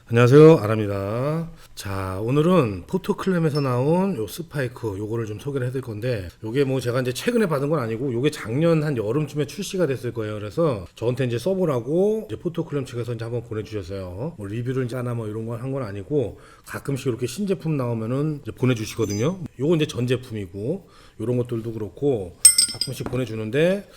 안녕하세요, 아랍니다. 자, 오늘은 포토클램에서 나온 요 스파이크 요거를 좀 소개를 해드릴 건데, 요게 뭐 제가 이제 최근에 받은 건 아니고 요게 작년 한 여름쯤에 출시가 됐을 거예요. 그래서 저한테 이제 써보라고 이제 포토클램 측에서 이제 한번 보내주셨어요. 뭐 리뷰를 짜나 뭐 이런 건 한 건 아니고 가끔씩 이렇게 신제품 나오면은 이제 보내주시거든요. 요거 이제 전 제품이고 요런 것들도 그렇고 가끔씩 보내주는데,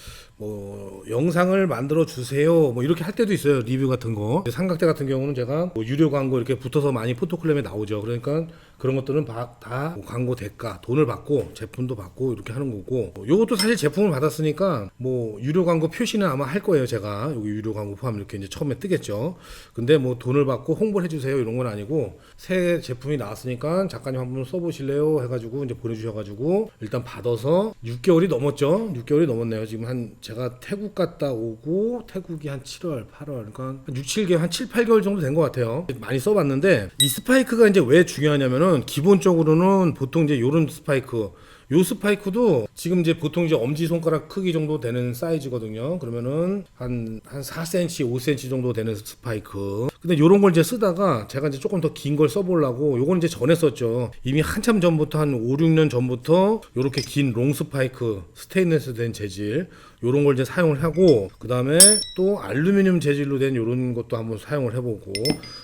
뭐 영상을 만들어 주세요 뭐 이렇게 할 때도 있어요. 리뷰 같은 거. 삼각대 같은 경우는 제가 뭐 유료 광고 이렇게 붙어서 많이 포토클램에 나오죠. 그러니까 그런 것들은 다 광고 대가 돈을 받고 제품도 받고 이렇게 하는 거고, 요것도 사실 제품을 받았으니까 뭐 유료 광고 표시는 아마 할 거예요. 제가 여기 유료 광고 포함 이렇게 이제 처음에 뜨겠죠. 근데 뭐 돈을 받고 홍보를 해주세요 이런 건 아니고, 새 제품이 나왔으니까 작가님 한번 써보실래요 해가지고 이제 보내주셔가지고 일단 받아서 6개월이 넘었죠. 6개월이 넘었네요. 지금 한 제가 태국 갔다 오고 태국이 한 7월 8월 그러니까 한 6, 7개월 한 7, 8개월 정도 된 것 같아요. 많이 써봤는데 이 스파이크가 이제 왜 중요하냐면은, 기본적으로는 보통 이제 요런 스파이크, 요 스파이크도 지금 이제 보통 이제 엄지손가락 크기 정도 되는 사이즈거든요. 그러면은 한 4cm, 5cm 정도 되는 스파이크. 근데 요런 걸 이제 쓰다가 제가 이제 조금 더 긴 걸 써보려고, 요건 이제 전에 썼죠. 이미 한참 전부터 한 5, 6년 전부터 요렇게 긴 롱 스파이크, 스테인리스 된 재질, 요런 걸 이제 사용을 하고, 그 다음에 또 알루미늄 재질로 된 요런 것도 한번 사용을 해보고,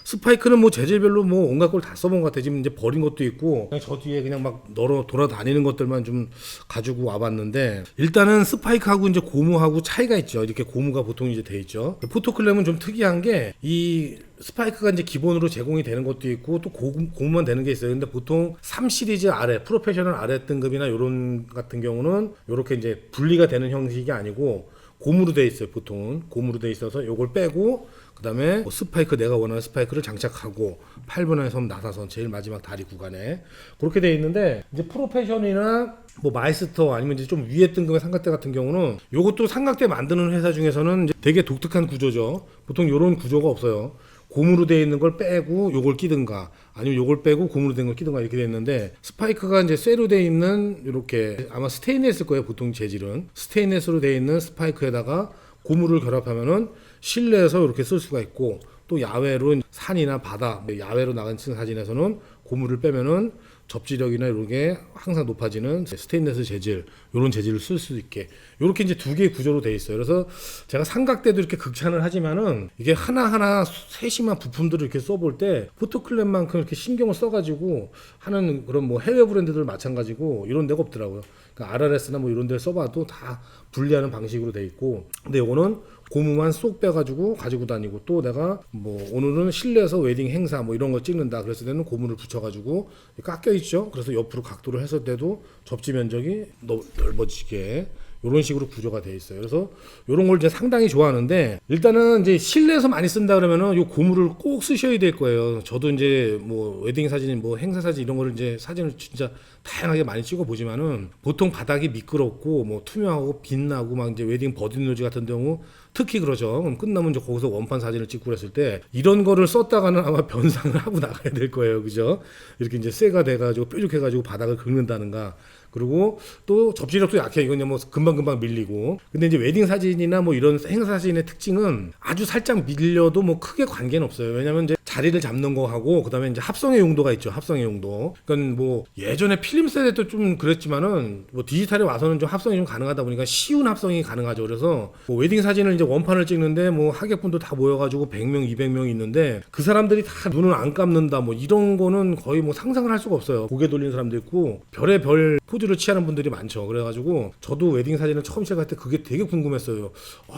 스파이크는 뭐 재질별로 뭐 온갖 걸 다 써본 것 같아요. 지금 이제 버린 것도 있고, 그냥 저 뒤에 그냥 막 널어 돌아다니는 것들만 좀 가지고 와봤는데, 일단은 스파이크하고 이제 고무하고 차이가 있죠. 이렇게 고무가 보통 이제 돼 있죠. 포토클램은 좀 특이한 게, 이 스파이크가 이제 기본으로 제공이 되는 것도 있고 또 고무만 되는 게 있어요. 근데 보통 3 시리즈 아래, 프로페셔널 아래 등급이나 요런 같은 경우는 요렇게 이제 분리가 되는 형식이 아니고 고무로 돼 있어요. 보통은 고무로 돼 있어서 요걸 빼고, 그 다음에 뭐 스파이크, 내가 원하는 스파이크를 장착하고 8분의 섬 나사선 제일 마지막 다리 구간에 그렇게 돼 있는데, 이제 프로페셔널이나 뭐 마이스터 아니면 이제 좀 위에 등급의 삼각대 같은 경우는, 요것도 삼각대 만드는 회사 중에서는 이제 되게 독특한 구조죠. 보통 요런 구조가 없어요. 고무로 되어 있는 걸 빼고 요걸 끼든가, 아니면 요걸 빼고 고무로 된 걸 끼든가 이렇게 되어 있는데, 스파이크가 이제 쇠로 되어 있는, 이렇게 아마 스테인리스일 거예요. 보통 재질은 스테인리스로 되어 있는 스파이크에다가 고무를 결합하면은 실내에서 이렇게 쓸 수가 있고, 또 야외로 산이나 바다, 야외로 나간 사진에서는 고무를 빼면은 접지력이나 이런 게 항상 높아지는 스테인리스 재질, 이런 재질을 쓸 수 있게 이렇게 이제 두 개의 구조로 돼 있어요. 그래서 제가 삼각대도 이렇게 극찬을 하지만은, 이게 하나하나 세심한 부품들을 이렇게 써볼 때 포토클램만큼 이렇게 신경을 써가지고 하는 그런 뭐 해외 브랜드들 마찬가지고 이런 데가 없더라고요. 그러니까 RRS나 뭐 이런 데 써봐도 다 분리하는 방식으로 돼 있고, 근데 이거는 고무만 쏙 빼가지고 가지고 다니고, 또 내가 뭐 오늘은 실내에서 웨딩 행사 뭐 이런 거 찍는다 그랬을 때는 고무를 붙여가지고 깎여 있죠. 그래서 옆으로 각도를 했을 때도 접지 면적이 넓어지게 이런 식으로 구조가 돼 있어요. 그래서 이런 걸 이제 상당히 좋아하는데, 일단은 이제 실내에서 많이 쓴다 그러면은 요 고무를 꼭 쓰셔야 될 거예요. 저도 이제 뭐 웨딩 사진, 뭐 행사 사진 이런 거를 이제 사진을 진짜 다양하게 많이 찍어 보지만은, 보통 바닥이 미끄럽고 뭐 투명하고 빛나고 막 이제 웨딩 버din로즈 같은 경우 특히 그러죠. 그럼 끝나면 이제 거기서 원판 사진을 찍고 그랬을 때 이런 거를 썼다가는 아마 변상을 하고 나가야 될 거예요. 그죠? 이렇게 이제 쇠가 돼가지고 뾰족해가지고 바닥을 긁는다는가. 그리고 또 접지력도 약해. 이건 뭐 금방금방 밀리고. 근데 이제 웨딩 사진이나 뭐 이런 행사 사진의 특징은 아주 살짝 밀려도 뭐 크게 관계는 없어요. 왜냐면 이제 자리를 잡는 거 하고, 그다음에 이제 합성의 용도가 있죠. 합성의 용도. 그러니까 뭐 예전에 필름 세대도 좀 그랬지만은 뭐 디지털에 와서는 좀 합성이 좀 가능하다 보니까 쉬운 합성이 가능하죠. 그래서 뭐 웨딩 사진을 이제 원판을 찍는데 뭐 하객분도 다 모여가지고 100명, 200명 있는데 그 사람들이 다 눈을 안 감는다 뭐 이런 거는 거의 뭐 상상을 할 수가 없어요. 고개 돌리는 사람도 있고 별의 별 포즈를 취하는 분들이 많죠. 그래가지고 저도 웨딩 사진을 처음 시작할 때 그게 되게 궁금했어요.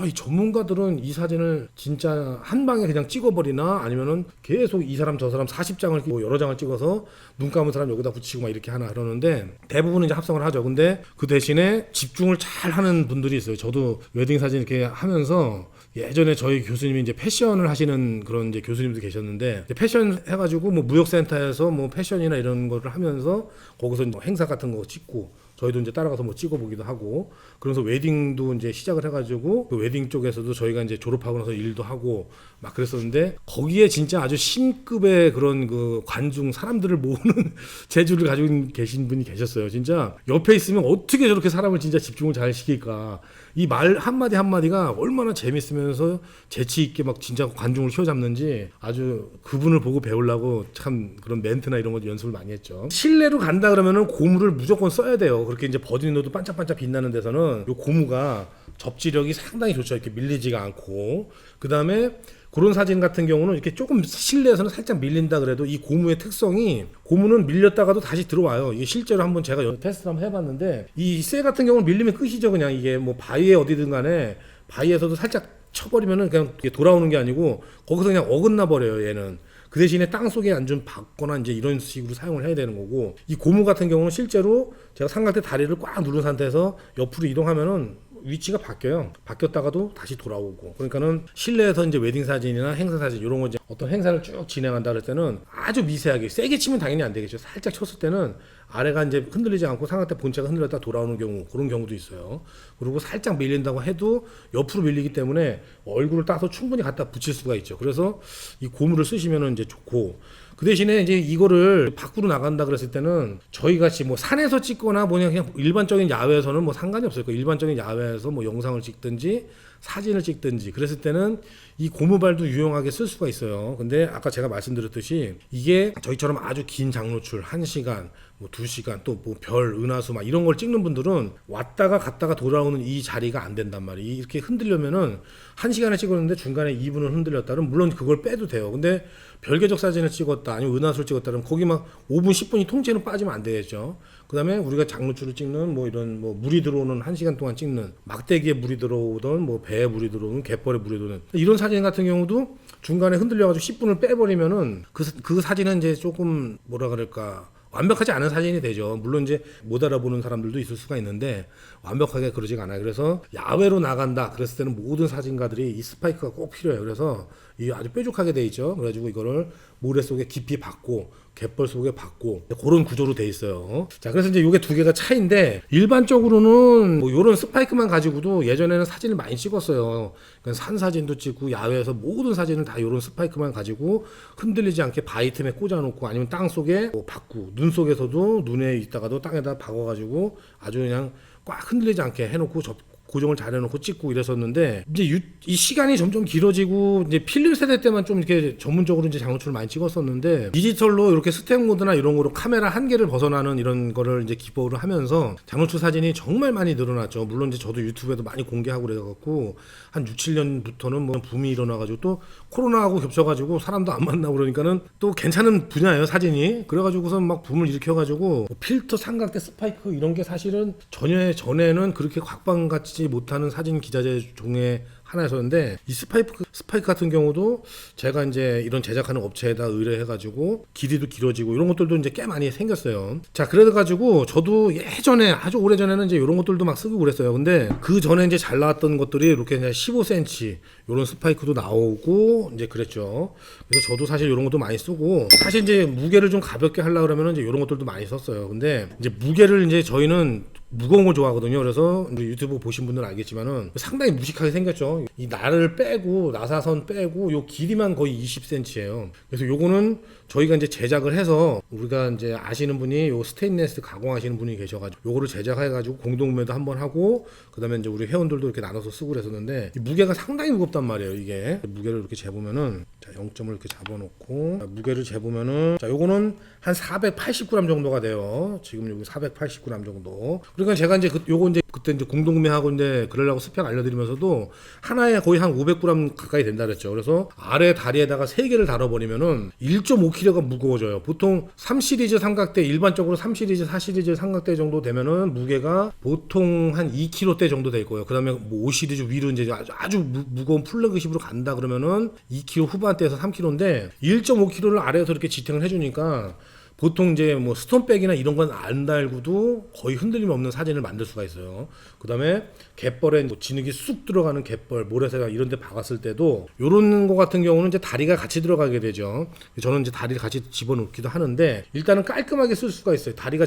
이 전문가들은 이 사진을 진짜 한 방에 그냥 찍어버리나, 아니면은 계속 이 사람 저 사람 40장을 뭐 여러 장을 찍어서 눈 감은 사람 여기다 붙이고 막 이렇게 하나, 그러는데 대부분은 이제 합성을 하죠. 근데 그 대신에 집중을 잘 하는 분들이 있어요. 저도 웨딩 사진 이렇게 하면서, 예전에 저희 교수님이 이제 패션을 하시는 그런 이제 교수님도 계셨는데, 이제 패션 해가지고 뭐 무역센터에서 뭐 패션이나 이런 거를 하면서 거기서 뭐 행사 같은 거 찍고 저희도 이제 따라가서 뭐 찍어보기도 하고, 그러면서 웨딩도 이제 시작을 해가지고 그 웨딩 쪽에서도 저희가 이제 졸업하고 나서 일도 하고 막 그랬었는데, 거기에 진짜 아주 신급의 그런 그 관중 사람들을 모으는 재주를 가지고 계신 분이 계셨어요. 진짜 옆에 있으면 어떻게 저렇게 사람을 진짜 집중을 잘 시킬까. 이 말 한마디 한마디가 얼마나 재밌으면서 재치 있게 막 진짜 관중을 휘어잡는지, 아주 그분을 보고 배우려고 참 그런 멘트나 이런 거 연습을 많이 했죠. 실내로 간다 그러면은 고무를 무조건 써야 돼요. 그렇게 이제 버디노도 반짝반짝 빛나는 데서는 요 고무가 접지력이 상당히 좋죠. 이렇게 밀리지가 않고. 그 다음에 그런 사진 같은 경우는 이렇게 조금 실내에서는 살짝 밀린다 그래도 이 고무의 특성이, 고무는 밀렸다가도 다시 들어와요. 이게 실제로 한번 제가 테스트를 한번 해봤는데, 이 쇠 같은 경우는 밀리면 끝이죠. 그냥 이게 뭐 바위에 어디든 간에 바위에서도 살짝 쳐버리면은 그냥 돌아오는 게 아니고 거기서 그냥 어긋나 버려요. 얘는. 그 대신에 땅 속에 안 좀 박거나 이제 이런 식으로 사용을 해야 되는 거고, 이 고무 같은 경우는 실제로 제가 삼각대 다리를 꽉 누른 상태에서 옆으로 이동하면은 위치가 바뀌어요. 바뀌었다가도 다시 돌아오고. 그러니까는 실내에서 이제 웨딩 사진이나 행사 사진 이런 거 이제 어떤 행사를 쭉 진행한다 그럴 때는 아주 미세하게, 세게 치면 당연히 안 되겠죠. 살짝 쳤을 때는 아래가 이제 흔들리지 않고 상하대 본체가 흔들렸다 돌아오는 경우, 그런 경우도 있어요. 그리고 살짝 밀린다고 해도 옆으로 밀리기 때문에 얼굴을 따서 충분히 갖다 붙일 수가 있죠. 그래서 이 고무를 쓰시면은 이제 좋고, 그 대신에 이제 이거를 밖으로 나간다 그랬을 때는 저희 같이 뭐 산에서 찍거나 뭐냐 그냥 일반적인 야외에서는 뭐 상관이 없을 거예요. 일반적인 야외에서 뭐 영상을 찍든지 사진을 찍든지 그랬을 때는 이 고무발도 유용하게 쓸 수가 있어요. 근데 아까 제가 말씀드렸듯이 이게 저희처럼 아주 긴 장노출 1시간 뭐 2시간 또 뭐 별, 은하수 막 이런 걸 찍는 분들은 왔다가 갔다가 돌아오는 이 자리가 안 된단 말이에요. 이렇게 흔들려면은 1시간에 찍었는데 중간에 2분을 흔들렸다면 물론 그걸 빼도 돼요. 근데 별개적 사진을 찍었다 아니면 은하수를 찍었다 그러면 거기 막 5분 10분이 통째로 빠지면 안 되겠죠. 그 다음에 우리가 장노출을 찍는 뭐 이런 뭐 물이 들어오는 1시간 동안 찍는 막대기에 물이 들어오던 뭐 배에 물이 들어오는 갯벌에 물이 들어오는 이런 사진 같은 경우도 중간에 흔들려가지고 10분을 빼버리면은 그 사진은 이제 조금 뭐라 그럴까 완벽하지 않은 사진이 되죠. 물론 이제 못 알아보는 사람들도 있을 수가 있는데 완벽하게 그러지가 않아요. 그래서 야외로 나간다 그랬을 때는 모든 사진가들이 이 스파이크가 꼭 필요해요. 그래서 이 아주 뾰족하게 돼 있죠. 그래가지고 이거를 모래 속에 깊이 박고 갯벌 속에 박고 그런 구조로 돼 있어요. 자, 그래서 이제 이게 두 개가 차이인데 일반적으로는 뭐 이런 스파이크만 가지고도 예전에는 사진을 많이 찍었어요. 그러니까 산 사진도 찍고 야외에서 모든 사진을 다 이런 스파이크만 가지고 흔들리지 않게 바위 틈에 꽂아놓고 아니면 땅 속에 뭐 박고 눈 속에서도 눈에 있다가도 땅에다 박아가지고 아주 그냥 꽉 흔들리지 않게 해놓고 고정을 잘 해놓고 찍고 이랬었는데 이제 이 시간이 점점 길어지고 이제 필름 세대 때만 좀 이렇게 전문적으로 이제 장노출을 많이 찍었었는데 디지털로 이렇게 스택 모드나 이런 거로 카메라 한계를 벗어나는 이런 거를 이제 기법으로 하면서 장노출 사진이 정말 많이 늘어났죠. 물론 이제 저도 유튜브에도 많이 공개하고 그래갖고 한 6, 7년부터는 뭐 붐이 일어나가지고 또 코로나하고 겹쳐가지고 사람도 안 만나고 그러니까는 또 괜찮은 분야예요 사진이. 그래가지고선 막 붐을 일으켜가지고 뭐 필터 삼각대 스파이크 이런 게 사실은 전에는 그렇게 각광같이 못하는 사진 기자재 종의 하나였었는데 이 스파이크 같은 경우도 제가 이제 이런 제작하는 업체에다 의뢰해가지고 길이도 길어지고 이런 것들도 이제 꽤 많이 생겼어요. 자, 그래가지고 저도 예전에 아주 오래전에는 이제 이런 것들도 막 쓰고 그랬어요. 근데 그 전에 이제 잘 나왔던 것들이 이렇게 그냥 15cm 이런 스파이크도 나오고 이제 그랬죠. 그래서 저도 사실 이런 것도 많이 쓰고 사실 이제 무게를 좀 가볍게 하려고 그러면 이제 이런 것들도 많이 썼어요. 근데 이제 무게를 이제 저희는 무거운 걸 좋아하거든요. 그래서 유튜브 보신 분들은 알겠지만은 상당히 무식하게 생겼죠. 이 날을 빼고 나사선 빼고 요 길이만 거의 20cm예요. 그래서 요거는 저희가 이제 제작을 해서 우리가 이제 아시는 분이 요 스테인리스 가공하시는 분이 계셔가지고 요거를 제작해가지고 공동구매도 한번 하고 그다음에 이제 우리 회원들도 이렇게 나눠서 쓰고 그랬었는데 이 무게가 상당히 무겁단 말이에요. 이게 무게를 이렇게 재보면은 자 0점을 이렇게 잡아놓고 자, 무게를 재보면은 자 요거는 한 480g 정도가 돼요. 지금 여기 480g 정도. 그러니까 제가 이제 요거 이제 그때 이제 공동구매하고 이제 그러려고 스펙 알려드리면서도 하나에 거의 한 500g 가까이 된다 그랬죠. 그래서 아래 다리에다가 3개를 달아버리면은 1.5kg가 무거워져요. 보통 3시리즈 삼각대 일반적으로 3시리즈 4시리즈 삼각대 정도 되면은 무게가 보통 한 2kg대 정도 될 거예요. 그다음에 뭐 5시리즈 위로 이제 아주 무거운 플러그십으로 간다 그러면은 2kg 후반대에서 3kg인데 1.5kg를 아래에서 이렇게 지탱을 해주니까 보통 이제 뭐 스톤백이나 이런 건 안 달고도 거의 흔들림 없는 사진을 만들 수가 있어요. 그다음에 갯벌에 뭐 진흙이 쑥 들어가는 갯벌, 모래사장 이런 데 박았을 때도 요런 거 같은 경우는 이제 다리가 같이 들어가게 되죠. 저는 이제 다리를 같이 집어넣기도 하는데 일단은 깔끔하게 쓸 수가 있어요. 다리가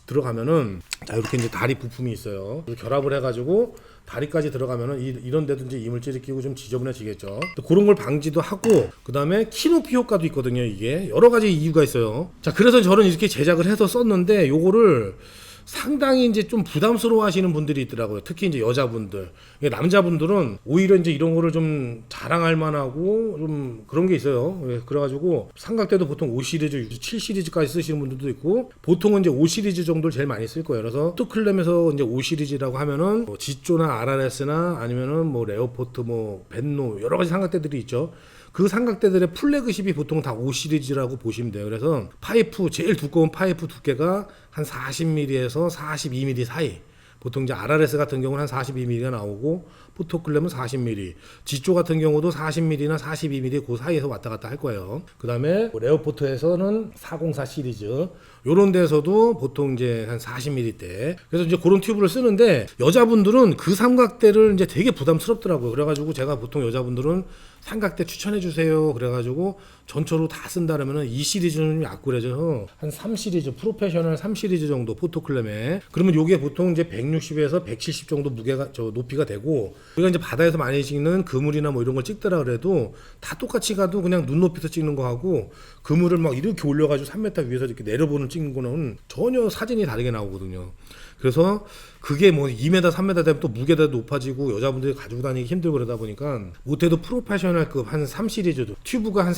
들어가면은 자 이렇게 이제 다리 부품이 있어요. 결합을 해가지고 다리까지 들어가면은 이런 데도 이제 이물질이 끼고 좀 지저분해지겠죠. 그런 걸 방지도 하고 그다음에 키높이 효과도 있거든요. 이게 여러 가지 이유가 있어요. 자 그래서 저는 이렇게 제작을 해서 썼는데 요거를 상당히 이제 좀 부담스러워 하시는 분들이 있더라고요. 특히 이제 여자분들. 남자분들은 오히려 이제 이런 거를 좀 자랑할 만하고 좀 그런 게 있어요. 그래가지고 삼각대도 보통 5 시리즈, 7 시리즈까지 쓰시는 분들도 있고 보통은 이제 5 시리즈 정도를 제일 많이 쓸 거예요. 그래서 포토클램에서 이제 5 시리즈라고 하면은 뭐 지조나 RRS나 아니면은 뭐 레오포트, 뭐 벤노 여러 가지 삼각대들이 있죠. 그 삼각대들의 플래그십이 보통 다 5 시리즈라고 보시면 돼요. 그래서 파이프 제일 두꺼운 파이프 두께가 한 40mm에서 42mm 사이. 보통 이제 RRS 같은 경우는 한 42mm가 나오고 포토클램은 40mm, 지조 같은 경우도 40mm나 42mm 그 사이에서 왔다 갔다 할 거예요. 그 다음에 레오포트에서는 404 시리즈 요런 데서도 보통 이제 한 40mm대. 그래서 이제 그런 튜브를 쓰는데 여자분들은 그 삼각대를 이제 되게 부담스럽더라고요. 그래가지고 제가 보통 여자분들은 삼각대 추천해 주세요. 그래가지고 전처로 다 쓴다 그러면은 이 시리즈는 약구래져서 한 3 시리즈, 프로페셔널 3 시리즈 정도 포토클램에 그러면 요게 보통 이제 160에서 170 정도 무게가 높이가 되고 우리가 이제 바다에서 많이 찍는 그물이나 뭐 이런 걸 찍더라 그래도 다 똑같이 가도 그냥 눈높이에서 찍는 거 하고 그물을 막 이렇게 올려가지고 3m 위에서 이렇게 내려보는 찍는 거는 전혀 사진이 다르게 나오거든요. 그래서 그게 뭐 2m, 3m 되면 또 무게도 높아지고 여자분들이 가지고 다니기 힘들고 그러다 보니까 못해도 프로페셔널급 한 3 시리즈도 튜브가 한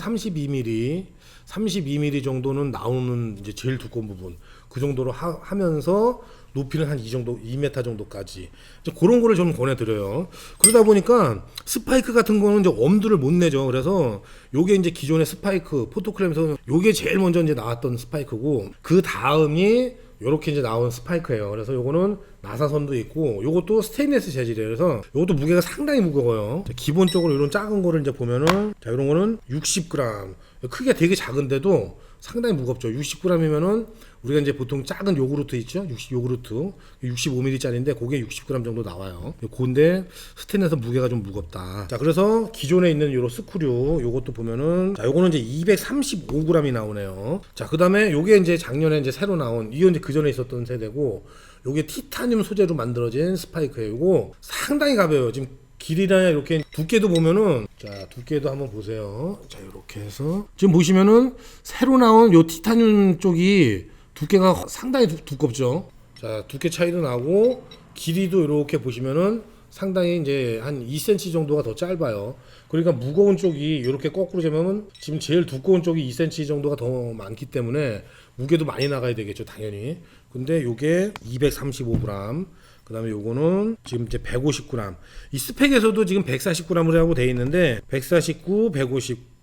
32mm 정도는 나오는 이제 제일 두꺼운 부분 그 정도로 하면서 높이는 한 이 정도 2m 정도까지 이제 그런 거를 좀 권해드려요. 그러다 보니까 스파이크 같은 거는 이제 엄두를 못 내죠. 그래서 요게 이제 기존의 스파이크 포토클램에서 요게 제일 먼저 이제 나왔던 스파이크고 그 다음이 요렇게 이제 나온 스파이크예요. 그래서 요거는 나사선도 있고 요것도 스테인리스 재질이에요. 그래서 요것도 무게가 상당히 무거워요. 기본적으로 이런 작은 거를 이제 보면은 자 이런 거는 60g 크기가 되게 작은데도 상당히 무겁죠. 60g이면은 우리가 이제 보통 작은 요구르트 있죠? 요구르트 65ml짜리인데 그게 60g 정도 나와요. 그런데 스테인에서 무게가 좀 무겁다. 자 그래서 기존에 있는 요런 스크류 요것도 보면은 자 요거는 이제 235g이 나오네요. 자 그다음에 요게 이제 작년에 이제 새로 나온 이건 이제 그 전에 있었던 세대고 요게 티타늄 소재로 만들어진 스파이크예요. 요거 상당히 가벼워요. 지금 길이랑 이렇게 두께도 보면은 자 두께도 한번 보세요. 자 이렇게 해서 지금 보시면은 새로 나온 요 티타늄 쪽이 두께가 상당히 두껍죠. 자 두께 차이도 나고 길이도 이렇게 보시면은 상당히 이제 한 2cm 정도가 더 짧아요. 그러니까 무거운 쪽이 이렇게 거꾸로 재면 지금 제일 두꺼운 쪽이 2cm 정도가 더 많기 때문에 무게도 많이 나가야 되겠죠, 당연히. 근데 요게 235g. 그다음에 요거는 지금 이제 150g. 이 스펙에서도 지금 149g을 하고 돼 있는데 149, 150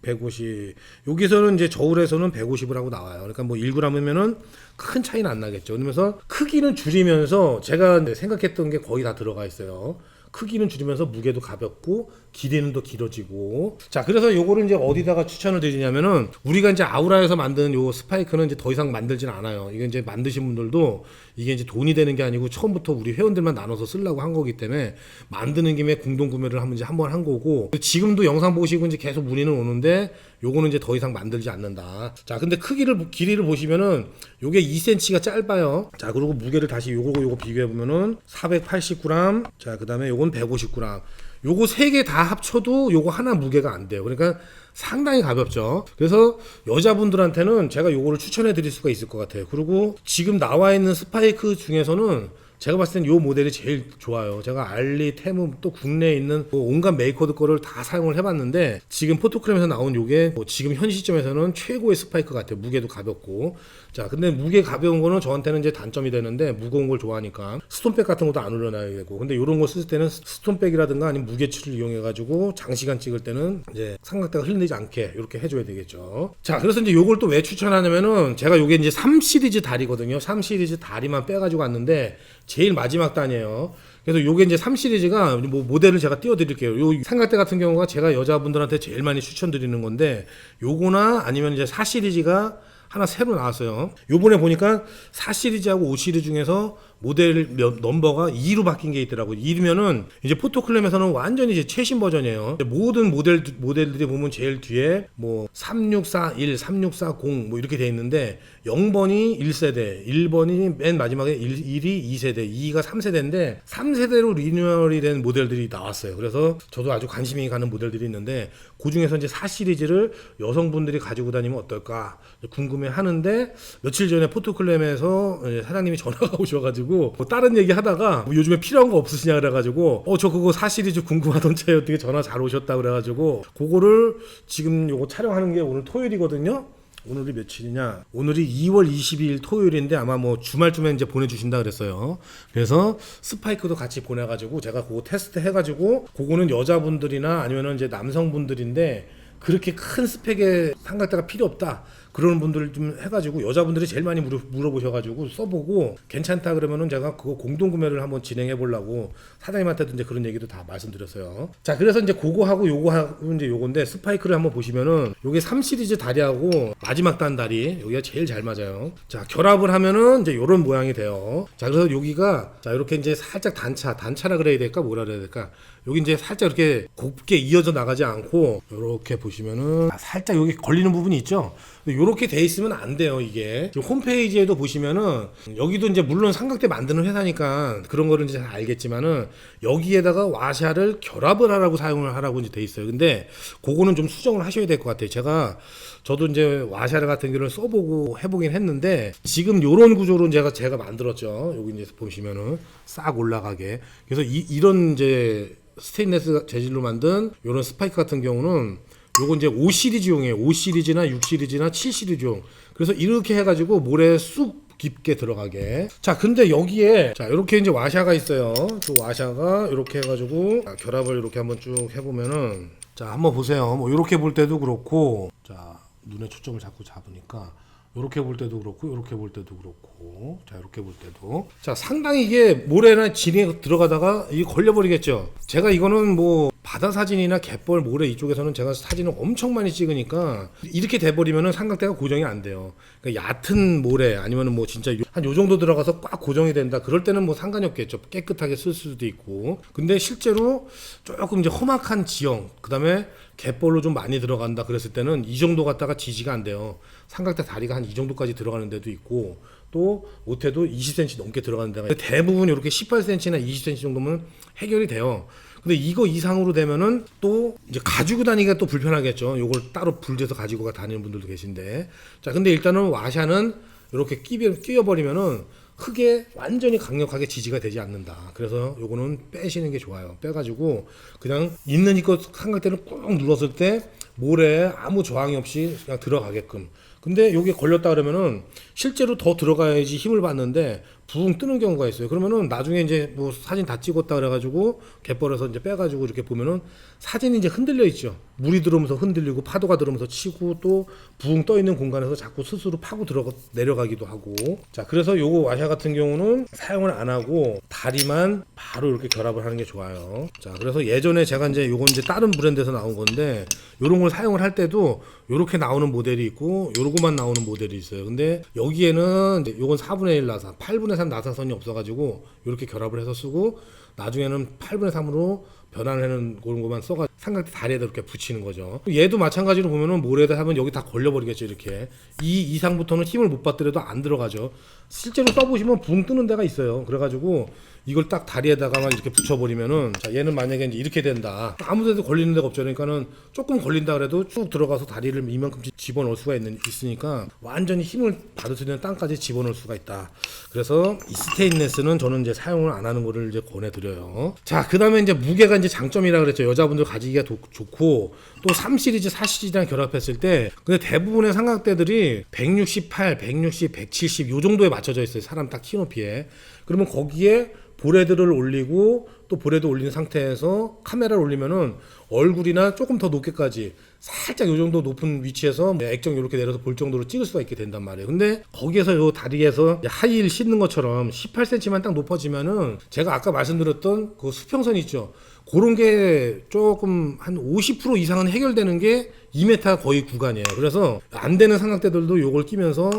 여기서는 이제 저울에서는 150을 하고 나와요. 그러니까 뭐 1g이면은 큰 차이는 안 나겠죠. 그러면서 크기는 줄이면서 제가 생각했던 게 거의 다 들어가 있어요. 크기는 줄이면서 무게도 가볍고 길이는 더 길어지고. 자 그래서 요거를 이제 어디다가 추천을 드리냐면은 우리가 이제 아우라에서 만든 요 스파이크는 이제 더 이상 만들지는 않아요. 이게 이제 만드신 분들도 이게 이제 돈이 되는 게 아니고 처음부터 우리 회원들만 나눠서 쓰려고 한 거기 때문에 만드는 김에 공동 구매를 한번 한 거고 지금도 영상 보시고 이제 계속 문의는 오는데 요거는 이제 더 이상 만들지 않는다. 자 근데 길이를 보시면은 요게 2cm가 짧아요. 자 그리고 무게를 다시 요거 비교해 보면은 480g. 자 그다음에 요건 150g. 요거 세 개 다 합쳐도 요거 하나 무게가 안 돼요. 그러니까 상당히 가볍죠. 그래서 여자분들한테는 제가 요거를 추천해 드릴 수가 있을 것 같아요. 그리고 지금 나와 있는 스파이크 중에서는 제가 봤을 땐 요 모델이 제일 좋아요. 제가 알리, 테무 또 국내에 있는 뭐 온갖 메이커드 거를 다 사용을 해봤는데 지금 포토크램에서 나온 요게 뭐 지금 현 시점에서는 최고의 스파이크 같아요. 무게도 가볍고. 자 근데 무게 가벼운 거는 저한테는 이제 단점이 되는데 무거운 걸 좋아하니까 스톤백 같은 것도 안 올려놔야 되고 근데 요런 거 쓸 때는 스톤백이라든가 아니면 무게추를 이용해 가지고 장시간 찍을 때는 이제 삼각대가 흘리지 않게 이렇게 해줘야 되겠죠. 자 그래서 이제 요걸 또 왜 추천하냐면은 제가 요게 이제 3 시리즈 다리거든요. 3 시리즈 다리만 빼가지고 왔는데 제일 마지막 단이에요. 그래서 요게 이제 3 시리즈가 뭐 모델을 제가 띄워드릴게요. 요 삼각대 같은 경우가 제가 여자분들한테 제일 많이 추천드리는 건데 요거나 아니면 이제 4 시리즈가 하나 새로 나왔어요. 요번에 보니까 4시리즈하고 5시리즈 중에서 모델 넘버가 2로 바뀐 게 있더라고요. 2면은 이제 포토클램에서는 완전히 이제 최신 버전이에요. 모든 모델들이 보면 제일 뒤에 뭐 3641, 3640 뭐 이렇게 돼 있는데 0번이 1세대, 1번이 맨 마지막에 1이 2세대, 2가 3세대인데 3세대로 리뉴얼이 된 모델들이 나왔어요. 그래서 저도 아주 관심이 가는 모델들이 있는데 그 중에서 이제 4시리즈를 여성분들이 가지고 다니면 어떨까 궁금해 하는데 며칠 전에 포토클램에서 사장님이 전화가 오셔가지고 뭐 다른 얘기 하다가 뭐 요즘에 필요한 거 없으시냐 그래가지고 저 그거 4시리즈 궁금하던 차에 어떻게 전화 잘 오셨다 그래가지고 그거를 지금 요거 촬영하는 게 오늘 토요일이거든요. 오늘이 며칠이냐? 오늘이 2월 22일 토요일인데 아마 뭐 주말쯤에 이제 보내주신다 그랬어요. 그래서 스파이크도 같이 보내가지고 제가 그거 테스트 해가지고 그거는 여자분들이나 아니면은 이제 남성분들인데 그렇게 큰 스펙의 삼각대가 필요 없다. 그런 분들 좀 해가지고 여자분들이 제일 많이 물어보셔가지고 써보고 괜찮다 그러면은 제가 그거 공동구매를 한번 진행해 보려고 사장님한테도 이제 그런 얘기도 다 말씀드렸어요. 자, 그래서 이제 그거 하고 요거 하고 이제 요건데 스파이크를 한번 보시면은 요게 3시리즈 다리하고 마지막 단 다리 여기가 제일 잘 맞아요. 자, 결합을 하면은 이제 요런 모양이 돼요. 자, 그래서 여기가 자 이렇게 이제 살짝 단차라 그래야 될까 뭐라 그래야 될까 여기 이제 살짝 이렇게 곱게 이어져 나가지 않고 이렇게 보시면은 살짝 여기 걸리는 부분이 있죠. 이렇게 돼 있으면 안 돼요. 이게 지금 홈페이지에도 보시면은 여기도 이제 물론 삼각대 만드는 회사니까 그런 거를 이제 잘 알겠지만은 여기에다가 와샤를 결합을 하라고 사용을 하라고 이제 돼 있어요. 근데 그거는 좀 수정을 하셔야 될 것 같아요. 저도 이제 와샤를 같은 경우를 써보고 해보긴 했는데 지금 요런 구조로 제가 만들었죠. 여기 이제 보시면은 싹 올라가게. 그래서 이런 이제 스테인레스 재질로 만든 요런 스파이크 같은 경우는 요거 이제 5시리즈용이에요. 5시리즈나 6시리즈나 7시리즈용. 그래서 이렇게 해가지고 모래에 쑥 깊게 들어가게. 자, 근데 여기에 자 이렇게 이제 와샤가 있어요. 그 와샤가 이렇게 해가지고 결합을 이렇게 한번 쭉 해보면은 자 한번 보세요. 뭐 이렇게 볼 때도 그렇고 자 눈에 초점을 자꾸 잡으니까. 요렇게 볼 때도 그렇고 요렇게 볼 때도 그렇고 자 이렇게 볼 때도 자 상당히 이게 모래나 진에 들어가다가 이게 걸려버리겠죠. 제가 이거는 뭐 바다 사진이나 갯벌 모래 이쪽에서는 제가 사진을 엄청 많이 찍으니까 이렇게 돼버리면은 삼각대가 고정이 안 돼요. 그러니까 얕은 모래 아니면은 뭐 진짜 한 요 정도 들어가서 꽉 고정이 된다 그럴 때는 뭐 상관이 없겠죠. 깨끗하게 쓸 수도 있고. 근데 실제로 조금 이제 험악한 지형 그 다음에 갯벌로 좀 많이 들어간다 그랬을 때는 이 정도 갖다가 지지가 안 돼요. 삼각대 다리가 한 이 정도까지 들어가는 데도 있고 또 못해도 20cm 넘게 들어가는 데가 대부분 이렇게 18cm나 20cm 정도면 해결이 돼요. 근데 이거 이상으로 되면은 또 이제 가지고 다니기가 또 불편하겠죠. 요걸 따로 불려서 가지고 다니는 분들도 계신데 자 근데 일단은 와샤는 이렇게 끼워버리면은 흙에 완전히 강력하게 지지가 되지 않는다. 그래서 요거는 빼시는 게 좋아요. 빼가지고 그냥 있는 이거 삼각대를 꾹 눌렀을 때 모래에 아무 저항이 없이 그냥 들어가게끔. 근데 여기 걸렸다 그러면은 실제로 더 들어가야지 힘을 받는데 붕 뜨는 경우가 있어요. 그러면은 나중에 이제 뭐 사진 다 찍었다 그래가지고 갯벌에서 이제 빼가지고 이렇게 보면은 사진이 이제 흔들려 있죠. 물이 들어오면서 흔들리고 파도가 들어오면서 치고 또 붕 떠 있는 공간에서 자꾸 스스로 파고 내려가기도 하고. 자, 그래서 요거 와샤 같은 경우는 사용을 안 하고 다리만 바로 이렇게 결합을 하는 게 좋아요. 자, 그래서 예전에 제가 이제 요건 이제 다른 브랜드에서 나온 건데 요런 걸 사용을 할 때도 요렇게 나오는 모델이 있고 요러고만 나오는 모델이 있어요. 근데 여기에는 이제 요건 4분의 1 나사, 8분의 3 나사선이 없어가지고 요렇게 결합을 해서 쓰고 나중에는 8분의 3으로 변환하는 그런 것만 써가 삼각대 다리에다 이렇게 붙이는 거죠. 얘도 마찬가지로 보면은 모래에다 하면 여기 다 걸려버리겠죠. 이렇게 이 이상부터는 힘을 못 받더라도 안 들어가죠. 실제로 써보시면 붕 뜨는 데가 있어요. 그래가지고 이걸 딱 다리에다가만 이렇게 붙여버리면은 자 얘는 만약에 이제 이렇게 된다. 아무데도 걸리는 데가 없죠. 그러니까는 조금 걸린다 그래도 쭉 들어가서 다리를 이만큼 집어넣을 수가 있으니까 완전히 힘을 받을 수 있는 땅까지 집어넣을 수가 있다. 그래서 이 스테인레스는 저는 이제 사용을 안 하는 거를 이제 권해드려요. 자, 그 다음에 이제 무게가 이제 장점이라 그랬죠. 여자분들 가지기가 좋고 또 3시리즈, 4시리즈랑 결합했을 때 근데 대부분의 삼각대들이 168, 160, 170 요 정도에 맞춰져 있어요. 사람 딱 키 높이에. 그러면 거기에 보레드를 올리고 또 보레드 올린 상태에서 카메라를 올리면은 얼굴이나 조금 더 높게까지 살짝 요 정도 높은 위치에서 액정 이렇게 내려서 볼 정도로 찍을 수가 있게 된단 말이에요. 근데 거기에서 요 다리에서 하이힐 신는 것처럼 18cm만 딱 높아지면은 제가 아까 말씀드렸던 그 수평선 있죠. 그런 게 조금 한 50% 이상은 해결되는 게 2m 거의 구간이에요. 그래서 안 되는 삼각대들도 요걸 끼면서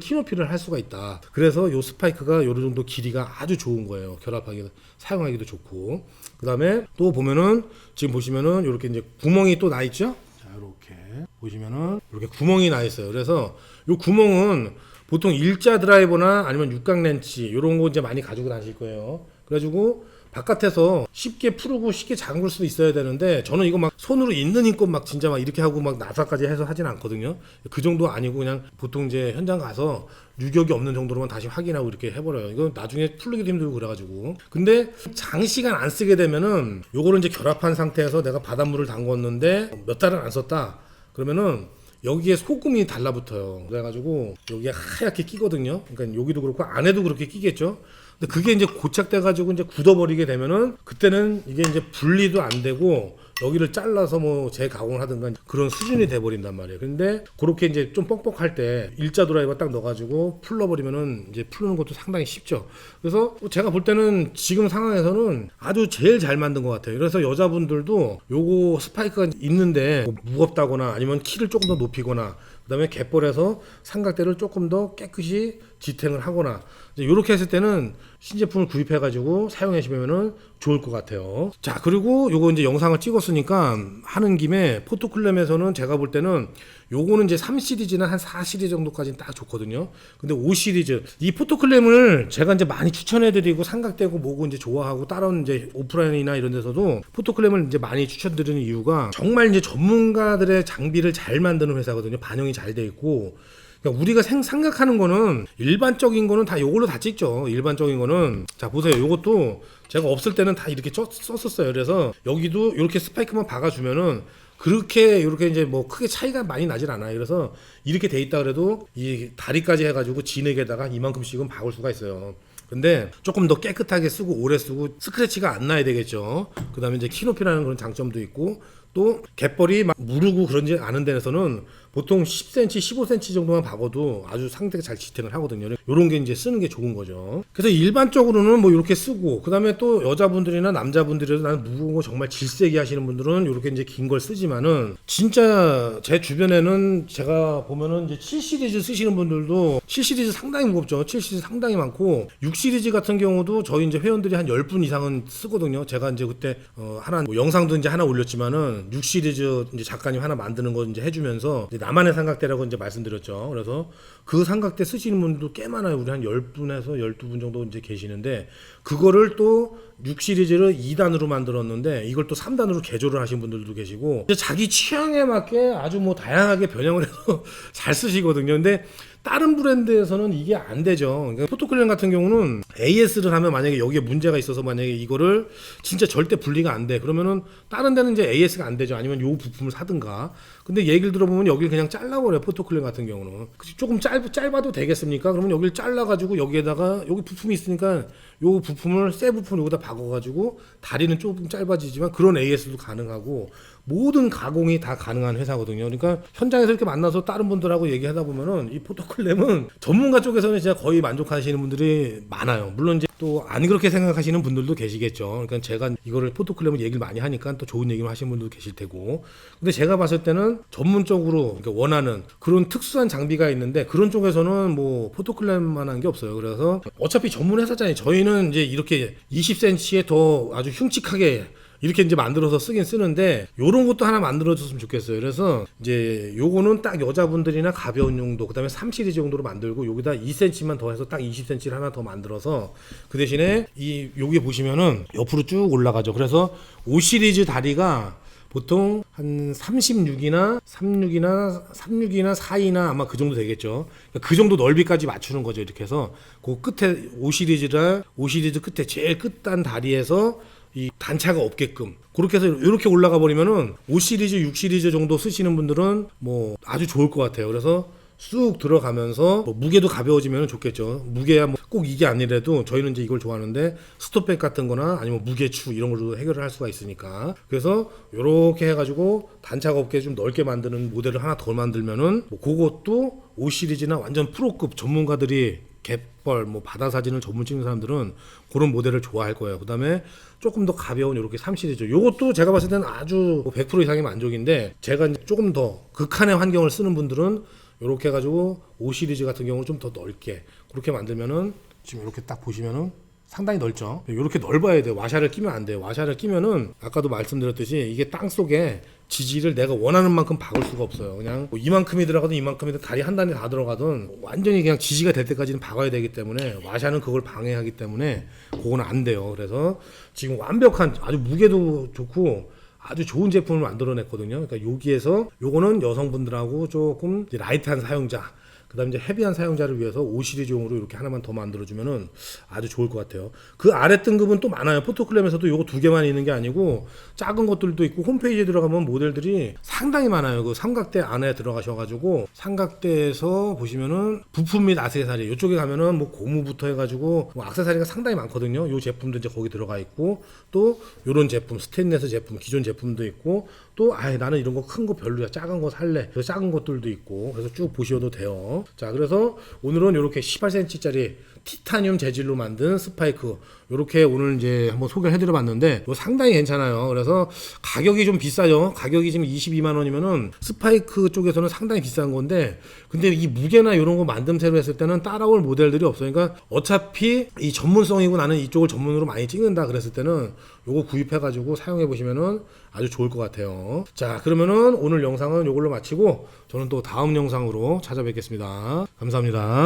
키 높이를 할 수가 있다. 그래서 요 스파이크가 요 정도 길이가 아주 좋은 거예요. 결합하기 사용하기도 좋고. 그다음에 또 보면은 지금 보시면은 이렇게 이제 구멍이 또 나 있죠? 자, 이렇게 보시면은 이렇게 구멍이 나 있어요. 그래서 요 구멍은 보통 일자 드라이버나 아니면 육각 렌치 이런 거 이제 많이 가지고 다니실 거예요. 그래가지고 바깥에서 쉽게 풀고 쉽게 잠글 수도 있어야 되는데 저는 이거 막 손으로 있는 힘껏 막 진짜 막 이렇게 하고 막 나사까지 해서 하진 않거든요. 그 정도 아니고 그냥 보통 이제 현장 가서 유격이 없는 정도로만 다시 확인하고 이렇게 해버려요. 이거 나중에 풀기도 힘들고 그래가지고. 근데 장시간 안 쓰게 되면은 요거를 이제 결합한 상태에서 내가 바닷물을 담궜는데 몇 달은 안 썼다. 그러면은 여기에 소금이 달라붙어요. 그래가지고 여기에 하얗게 끼거든요. 그러니까 여기도 그렇고 안에도 그렇게 끼겠죠. 근데 그게 이제 고착돼가지고 이제 굳어버리게 되면은 그때는 이게 이제 분리도 안 되고 여기를 잘라서 뭐 재가공을 하든가 그런 수준이 돼버린단 말이에요. 근데 그렇게 이제 좀 뻑뻑할 때 일자 드라이버 딱 넣어가지고 풀러버리면은 이제 풀는 것도 상당히 쉽죠. 그래서 제가 볼 때는 지금 상황에서는 아주 제일 잘 만든 것 같아요. 그래서 여자분들도 요거 스파이크가 있는데 뭐 무겁다거나 아니면 키를 조금 더 높이거나 그다음에 갯벌에서 삼각대를 조금 더 깨끗이 지탱을 하거나 이렇게 했을 때는 신제품을 구입해가지고 사용하시면은 좋을 것 같아요. 자, 그리고 요거 이제 영상을 찍었으니까 하는 김에 포토클램에서는 제가 볼 때는 요거는 이제 3시리즈나 한 4시리즈 정도까지는 딱 좋거든요. 근데 5시리즈 이 포토클램을 제가 이제 많이 추천해드리고 삼각대고 뭐고 이제 좋아하고 다른 이제 오프라인이나 이런 데서도 포토클램을 이제 많이 추천드리는 이유가 정말 이제 전문가들의 장비를 잘 만드는 회사거든요. 반영이 잘 돼 있고. 그러니까 우리가 생각하는 거는 일반적인 거는 다 요걸로 다 찍죠. 일반적인 거는 자 보세요. 요것도 제가 없을 때는 다 이렇게 썼었어요. 그래서 여기도 이렇게 스파이크만 박아주면은 그렇게 이렇게 이제 뭐 크게 차이가 많이 나질 않아요. 그래서 이렇게 돼 있다 그래도 이 다리까지 해가지고 진액에다가 이만큼씩은 박을 수가 있어요. 근데 조금 더 깨끗하게 쓰고 오래 쓰고 스크래치가 안 나야 되겠죠. 그 다음에 이제 키높이라는 그런 장점도 있고 또 갯벌이 막 무르고 그런지 않은 데에서는 보통 10cm, 15cm 정도만 박아도 아주 상대가 잘 지탱을 하거든요. 이런 게 이제 쓰는 게 좋은 거죠. 그래서 일반적으로는 뭐 이렇게 쓰고, 그 다음에 또 여자분들이나 남자분들이라도 나는 무거운 거 정말 질세게 하시는 분들은 이렇게 이제 긴 걸 쓰지만은 진짜 제 주변에는 제가 보면은 이제 7시리즈 쓰시는 분들도 7시리즈 상당히 무겁죠. 7시리즈 상당히 많고 6시리즈 같은 경우도 저희 이제 회원들이 한 10분 이상은 쓰거든요. 제가 이제 그때 하나 뭐 영상도 이제 하나 올렸지만은 6시리즈 이제 작가님 하나 만드는 거 이제 해주면서 이제 나만의 삼각대라고 이제 말씀드렸죠. 그래서 그 삼각대 쓰시는 분들도 꽤 많아요. 우리 한 10분에서 12분 정도 이제 계시는데 그거를 또 6시리즈를 2단으로 만들었는데 이걸 또 3단으로 개조를 하신 분들도 계시고 자기 취향에 맞게 아주 뭐 다양하게 변형을 해서 잘 쓰시거든요. 근데 다른 브랜드에서는 이게 안 되죠. 그러니까 포토클램 같은 경우는 AS를 하면 만약에 여기에 문제가 있어서 만약에 이거를 진짜 절대 분리가 안 돼. 그러면은 다른 데는 이제 AS가 안 되죠. 아니면 요 부품을 사든가. 근데 얘기를 들어보면 여기를 그냥 잘라버려요. 포토클램 같은 경우는. 조금 짧아도 되겠습니까? 그러면 여기를 잘라가지고 여기에다가 여기 부품이 있으니까 요 부품을 새 부품 여기다 박아가지고 다리는 조금 짧아지지만 그런 AS도 가능하고 모든 가공이 다 가능한 회사거든요. 그러니까 현장에서 이렇게 만나서 다른 분들하고 얘기하다 보면은 이 포토클램은 전문가 쪽에서는 진짜 거의 만족하시는 분들이 많아요. 물론 이제 또 안 그렇게 생각하시는 분들도 계시겠죠. 그러니까 제가 이거를 포토클램을 얘기를 많이 하니까 또 좋은 얘기를 하시는 분들도 계실 테고. 근데 제가 봤을 때는 전문적으로 그러니까 원하는 그런 특수한 장비가 있는데 그런 쪽에서는 뭐 포토클램만한 게 없어요. 그래서 어차피 전문 회사잖아요. 저희는 이제 이렇게 20cm에 더 아주 흉측하게 이렇게 이제 만들어서 쓰긴 쓰는데 요런 것도 하나 만들어줬으면 좋겠어요. 그래서 이제 요거는 딱 여자분들이나 가벼운 용도 그다음에 3시리즈 정도로 만들고 여기다 2cm만 더 해서 딱 20cm를 하나 더 만들어서 그 대신에 여기 보시면은 옆으로 쭉 올라가죠. 그래서 5시리즈 다리가 보통 한 36이나 4이나 아마 그 정도 되겠죠. 그 정도 넓이까지 맞추는 거죠. 이렇게 해서 그 끝에 5시리즈 끝에 제일 끝단 다리에서 이 단차가 없게끔 그렇게 해서 이렇게 올라가 버리면은 5시리즈, 6시리즈 정도 쓰시는 분들은 뭐 아주 좋을 것 같아요. 그래서 쑥 들어가면서 뭐 무게도 가벼워지면 좋겠죠. 무게야 뭐 꼭 이게 아니라도 저희는 이제 이걸 좋아하는데 스톱백 같은 거나 아니면 무게추 이런 걸로 해결을 할 수가 있으니까 그래서 요렇게 해가지고 단차가 없게 좀 넓게 만드는 모델을 하나 더 만들면은 뭐 그것도 5시리즈나 완전 프로급 전문가들이 갯벌 뭐 바다 사진을 전문 찍는 사람들은 그런 모델을 좋아할 거예요. 그다음에 조금 더 가벼운 이렇게 3시리즈. 요것도 제가 봤을 때는 아주 100% 이상의 만족인데, 제가 이제 조금 더 극한의 환경을 쓰는 분들은 이렇게 해가지고 5시리즈 같은 경우는 좀 더 넓게 그렇게 만들면은, 지금 이렇게 딱 보시면은 상당히 넓죠. 이렇게 넓어야 돼요. 와샤를 끼면 안 돼요. 와샤를 끼면은 아까도 말씀드렸듯이 이게 땅 속에 지지를 내가 원하는 만큼 박을 수가 없어요. 그냥 뭐 이만큼이 들어가든 이만큼이든 다리 한 단에 다 들어가든 완전히 그냥 지지가 될 때까지는 박아야 되기 때문에, 와샤는 그걸 방해하기 때문에 그거는 안 돼요. 그래서 지금 완벽한, 아주 무게도 좋고 아주 좋은 제품을 만들어냈거든요. 그러니까 여기에서 요거는 여성분들하고 조금 이제 라이트한 사용자, 그다음 이제 헤비한 사용자를 위해서 5시리즈용으로 이렇게 하나만 더 만들어주면은 아주 좋을 것 같아요. 그 아래 등급은 또 많아요. 포토클램에서도 요거 두 개만 있는 게 아니고 작은 것들도 있고, 홈페이지에 들어가면 모델들이 상당히 많아요. 그 삼각대 안에 들어가셔가지고 삼각대에서 보시면은 부품 및 액세서리, 이쪽에 가면은 뭐 고무부터 해가지고 뭐 액세서리가 상당히 많거든요. 요 제품도 이제 거기 들어가 있고, 또 요런 제품 스테인레스 제품 기존 제품도 있고, 또 아예 나는 이런 거 큰 거 별로야, 작은 거 살래, 그래서 작은 것들도 있고, 그래서 쭉 보셔도 돼요. 자, 그래서 오늘은 이렇게 18cm짜리 티타늄 재질로 만든 스파이크, 이렇게 오늘 이제 한번 소개를 해드려 봤는데 상당히 괜찮아요. 그래서 가격이 좀 비싸죠. 가격이 지금 22만 원이면은 스파이크 쪽에서는 상당히 비싼 건데, 근데 이 무게나 이런 거 만듦새로 했을 때는 따라올 모델들이 없어요. 그러니까 어차피 이 전문성이고 나는 이쪽을 전문으로 많이 찍는다 그랬을 때는 요거 구입해가지고 사용해 보시면은 아주 좋을 것 같아요. 자, 그러면은 오늘 영상은 요걸로 마치고 저는 또 다음 영상으로 찾아뵙겠습니다. 감사합니다.